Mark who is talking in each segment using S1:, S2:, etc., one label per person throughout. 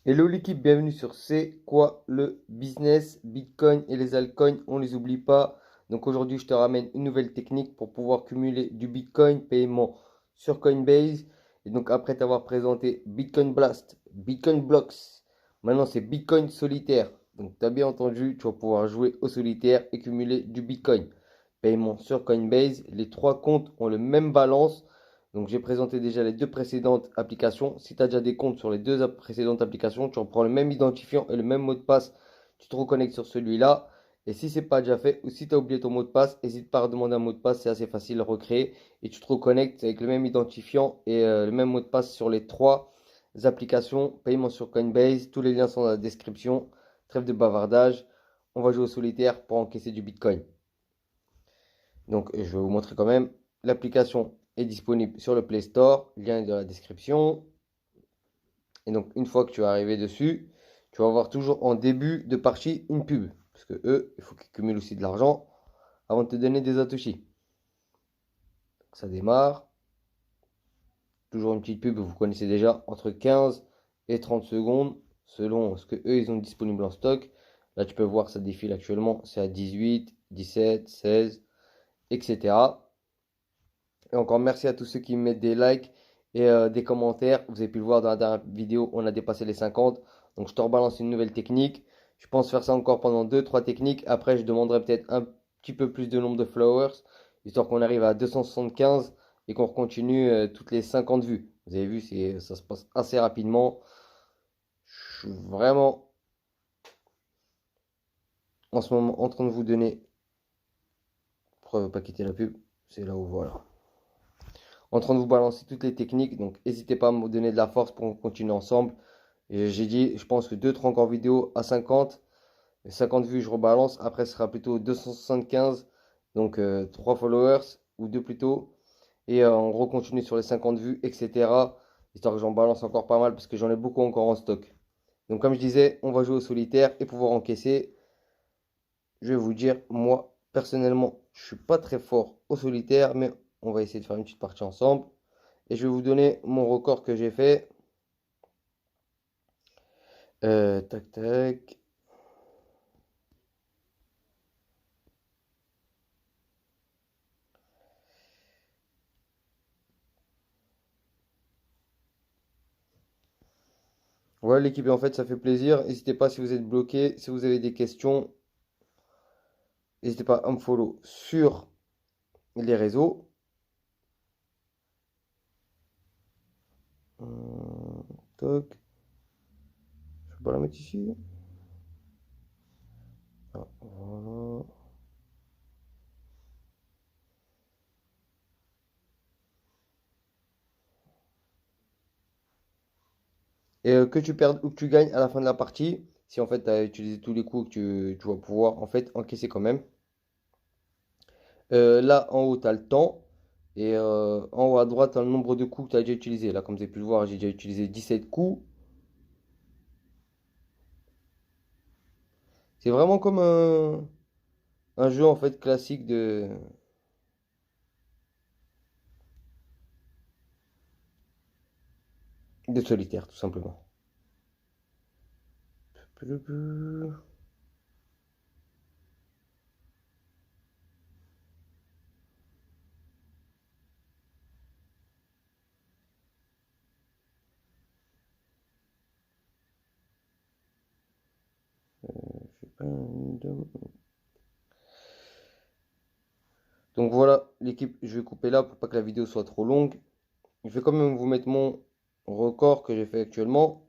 S1: Hello l'équipe, bienvenue sur C'est quoi le business? Bitcoin et les altcoins, on les oublie pas. Donc aujourd'hui, je te ramène une nouvelle technique pour pouvoir cumuler du Bitcoin paiement sur Coinbase. Et donc après t'avoir présenté Bitcoin Blast, Bitcoin Blocks, maintenant c'est Bitcoin solitaire. Donc tu as bien entendu, tu vas pouvoir jouer au solitaire et cumuler du Bitcoin. Paiement sur Coinbase, les trois comptes ont le même balance. Donc j'ai présenté déjà les deux précédentes applications. Si tu as déjà des comptes sur les deux précédentes applications, tu reprends le même identifiant et le même mot de passe. Tu te reconnectes sur celui-là. Et si ce n'est pas déjà fait ou si tu as oublié ton mot de passe, n'hésite pas à redemander un mot de passe. C'est assez facile à recréer. Et tu te reconnectes avec le même identifiant et le même mot de passe sur les trois applications. Paiement sur Coinbase. Tous les liens sont dans la description. Trêve de bavardage. On va jouer au solitaire pour encaisser du Bitcoin. Donc, je vais vous montrer quand même. L'application est disponible sur le Play Store. Lien est dans la description. Et donc, une fois que tu es arrivé dessus, tu vas avoir toujours en début de partie une pub. Parce que eux, il faut qu'ils cumulent aussi de l'argent avant de te donner des Satoshi. Ça démarre. Toujours une petite pub, vous connaissez déjà, entre 15 et 30 secondes, selon ce que eux, ils ont disponible en stock. Là, tu peux voir, ça défile actuellement. C'est à 18, 17, 16, etc. Et encore merci à tous ceux qui me mettent des likes et des commentaires. Vous avez pu le voir dans la dernière vidéo, on a dépassé les 50. Donc je te rebalance une nouvelle technique. Je pense faire ça encore pendant 2-3 techniques. Après, je demanderai peut-être un petit peu plus de nombre de followers, histoire qu'on arrive à 275 et qu'on continue toutes les 50 vues. Vous avez vu, ça se passe assez rapidement. Je suis vraiment en ce moment en train de vous donner, pourquoi ne pas quitter la pub? C'est là où voilà. En train de vous balancer toutes les techniques. Donc n'hésitez pas à me donner de la force pour qu'on continue ensemble. Et j'ai dit, je pense que 2-3 encore vidéos à 50. 50 vues, je rebalance. Après, ce sera plutôt 275. Donc 3 followers ou 2 plutôt. Et on recontinue sur les 50 vues, etc. Histoire que j'en balance encore pas mal parce que j'en ai beaucoup encore en stock. Donc comme je disais, on va jouer au solitaire et pouvoir encaisser. Je vais vous dire, moi, personnellement, je suis pas très fort au solitaire, mais on va essayer de faire une petite partie ensemble. Et je vais vous donner mon record que j'ai fait. Tac, tac. Voilà l'équipe, et en fait, ça fait plaisir. N'hésitez pas si vous êtes bloqué, si vous avez des questions, n'hésitez pas à me follow sur les réseaux. Toc. Je peux pas la mettre ici. Ah, voilà. Et que tu perdes ou que tu gagnes à la fin de la partie, si en fait tu as utilisé tous les coups que tu vas pouvoir en fait encaisser quand même. Là en haut, tu as le temps. Et en haut à droite, tu as le nombre de coups que tu as déjà utilisé. Là, comme vous avez pu le voir, j'ai déjà utilisé 17 coups. C'est vraiment comme un jeu en fait classique de solitaire, tout simplement. Donc voilà, l'équipe, je vais couper là pour pas que la vidéo soit trop longue. Je vais quand même vous mettre mon record que j'ai fait actuellement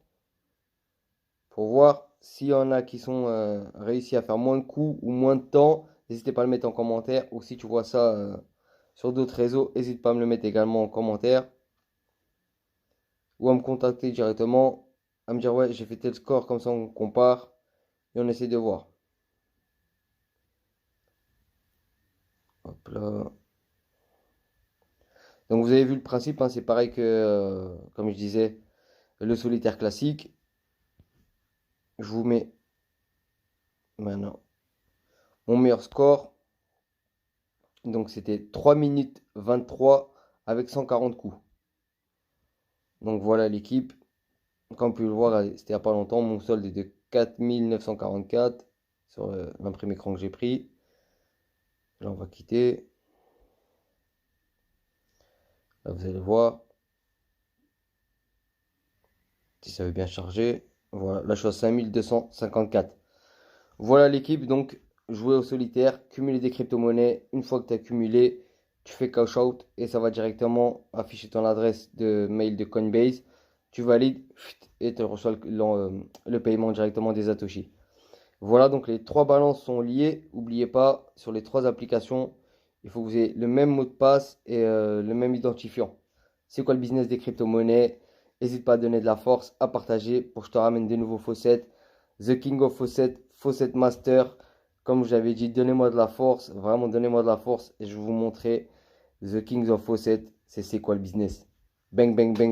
S1: pour voir s'il y en a qui sont réussis à faire moins de coups ou moins de temps. N'hésitez pas à le mettre en commentaire. Ou si tu vois ça sur d'autres réseaux, n'hésite pas à me le mettre également en commentaire. Ou à me contacter directement, à me dire ouais, j'ai fait tel score, comme ça on compare et on essaie de voir. Hop là. Donc vous avez vu le principe, hein, c'est pareil que, comme je disais, le solitaire classique. Je vous mets maintenant mon meilleur score. Donc c'était 3 minutes 23 avec 140 coups. Donc voilà l'équipe. Comme vous pouvez le voir, c'était il n'y a pas longtemps, mon solde est de 4944 sur l'imprimé écran que j'ai pris. Là, on va quitter. Là, vous allez voir, si ça veut bien charger. Voilà, là, je suis à 5254. Voilà l'équipe, donc jouer au solitaire, cumuler des crypto-monnaies. Une fois que tu as cumulé, tu fais cash out et ça va directement afficher ton adresse de mail de Coinbase. Tu valides et tu reçois le paiement directement des Satoshi. Voilà, donc les trois balances sont liées. N'oubliez pas, sur les trois applications, il faut que vous ayez le même mot de passe et le même identifiant. C'est quoi le business des crypto-monnaies? N'hésite pas à donner de la force, à partager pour que je te ramène des nouveaux faucets. The King of Faucet, Faucet Master. Comme je l'avais dit, donnez-moi de la force, vraiment donnez-moi de la force et je vais vous montrer The King of Faucet, c'est quoi le business. Bang, bang, bang.